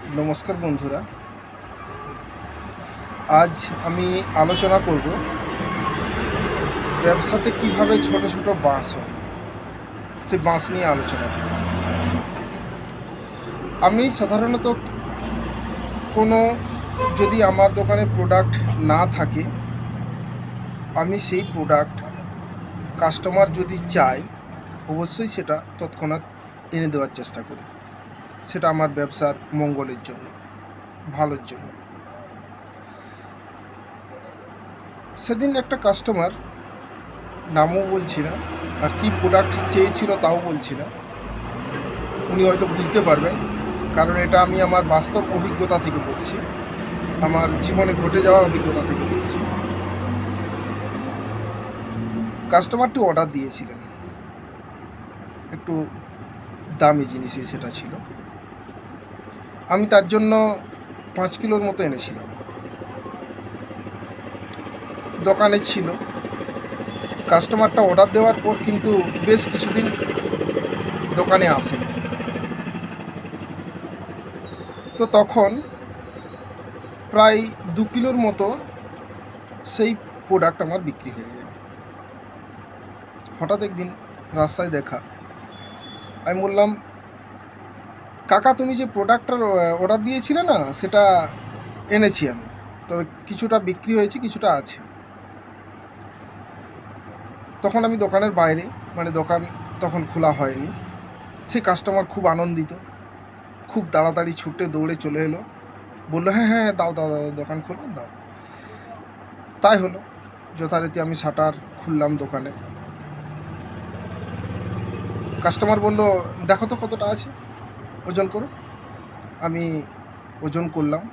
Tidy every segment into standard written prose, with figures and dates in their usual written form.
নমস্কার বন্ধুরা, আজ আমি আলোচনা করব ব্যবসাতে কিভাবে ছোট ছোট বাঁশ হয়, সেই বাঁশ নিয়ে আলোচনা করব। আমি সাধারণত কোনো যদি আমার দোকানে প্রোডাক্ট না থাকে, আমি সেই প্রোডাক্ট কাস্টমার যদি চায় অবশ্যই সেটা তৎক্ষণাৎ এনে দেওয়ার চেষ্টা করি। সেটা আমার ব্যবসার মঙ্গলের জন্য, ভালোর জন্য। সেদিন একটা কাস্টমার, নামও বলছি না আর কি প্রোডাক্ট চেয়েছিল তাও বলছি না, উনি হয়তো বুঝতে পারবেন, কারণ এটা আমি আমার বাস্তব অভিজ্ঞতা থেকে বলছি, আমার জীবনে ঘটে যাওয়া অভিজ্ঞতা থেকে বলছি। কাস্টমারটি অর্ডার দিয়েছিলেন, একটু দামি জিনিসই সেটা ছিল। আমি তার জন্য 5 কিলোর মতো এনেছিলাম। দোকানে ছিল, কাস্টমারটা অর্ডার দেওয়ার পর কিন্তু বেশ কিছুদিন দোকানে আসেন। তো তখন প্রায় 2 কিলোর মতো সেই প্রোডাক্ট আমার বিক্রি হয়ে যায়। হঠাৎ একদিন রাস্তায় দেখা, আমি বললাম, কাকা তুমি যে প্রোডাক্টটার অর্ডার দিয়েছিলে না, সেটা এনেছি আমি, তো কিছুটা বিক্রি হয়েছে, কিছুটা আছে। তখন আমি দোকানের বাইরে, মানে দোকান তখন খোলা হয়নি। সেই কাস্টমার খুব আনন্দিত, খুব তাড়াতাড়ি ছুটে দৌড়ে চলে এলো, বললো হ্যাঁ হ্যাঁ দাও দাও দাও, দোকান খোলো দাও। তাই হলো, যথারীতি আমি শাটার খুললাম দোকানে। কাস্টমার বলল, দেখো তো কতটা আছে, ওজন করো। আমি ওজন করলাম,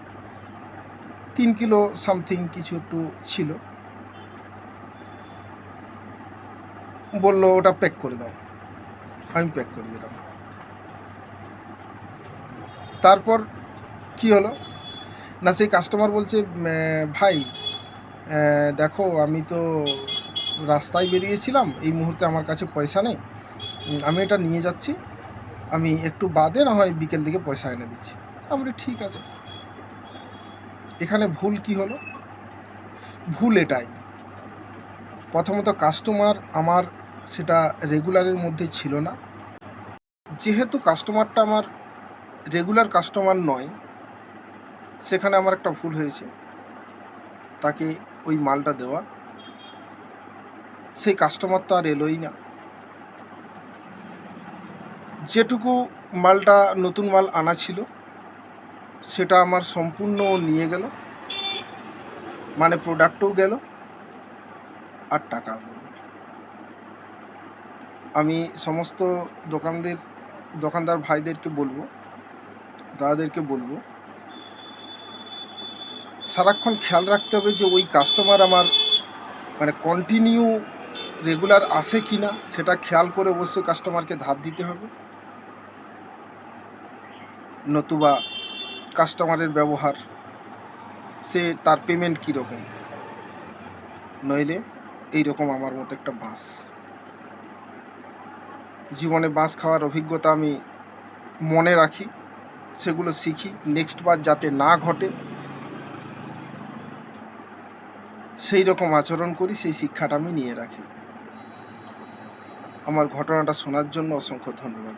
3 কিলো সামথিং কিছু একটু ছিল। বলল ওটা প্যাক করে দাও, আমি প্যাক করে দিলাম। তারপর কি হলো না, সেই কাস্টমার বলছে, ভাই দেখো আমি তো রাস্তায় বেরিয়েছিলাম, এই মুহূর্তে আমার কাছে পয়সা নেই, আমি এটা নিয়ে যাচ্ছি, আমি একটু বাদে না হয় বিকেল দিকে পয়সা এনে দিচ্ছি। আমি ঠিক আছে। এখানে ভুল কি হলো? ভুল এটাই, প্রথমত কাস্টমার আমার সেটা রেগুলারের মধ্যে ছিল না। যেহেতু কাস্টমারটা আমার রেগুলার কাস্টমার নয়, সেখানে আমার একটা ভুল হয়েছে, তাকে ওই মালটা দেওয়া। সেই কাস্টমার তো আর এলোই না। যেটুকু মালটা নতুন মাল আনা ছিল সেটা আমার সম্পূর্ণ নিয়ে গেল, মানে প্রোডাক্টও গেল আর টাকাও গেল। আমি সমস্ত দোকানদার ভাইদেরকে বলবো, দাদাদেরকে বলবো, সারাক্ষণ খেয়াল রাখতে হবে যে ওই কাস্টমার আমার মানে কন্টিনিউ রেগুলার আসে কি না, সেটা খেয়াল করে অবশ্যই কাস্টমারকে ধার দিতে হবে। নতুবা কাস্টমারের ব্যবহার, সে তার পেমেন্ট কীরকম, নইলে এইরকম আমার মতো একটা বাঁশ। জীবনে বাঁশ খাওয়ার অভিজ্ঞতা আমি মনে রাখি, সেগুলো শিখি, নেক্সট বার যাতে না ঘটে সেই রকম আচরণ করি, সেই শিক্ষাটা আমি নিয়ে রাখি। আমার ঘটনাটা শোনার জন্য অসংখ্য ধন্যবাদ।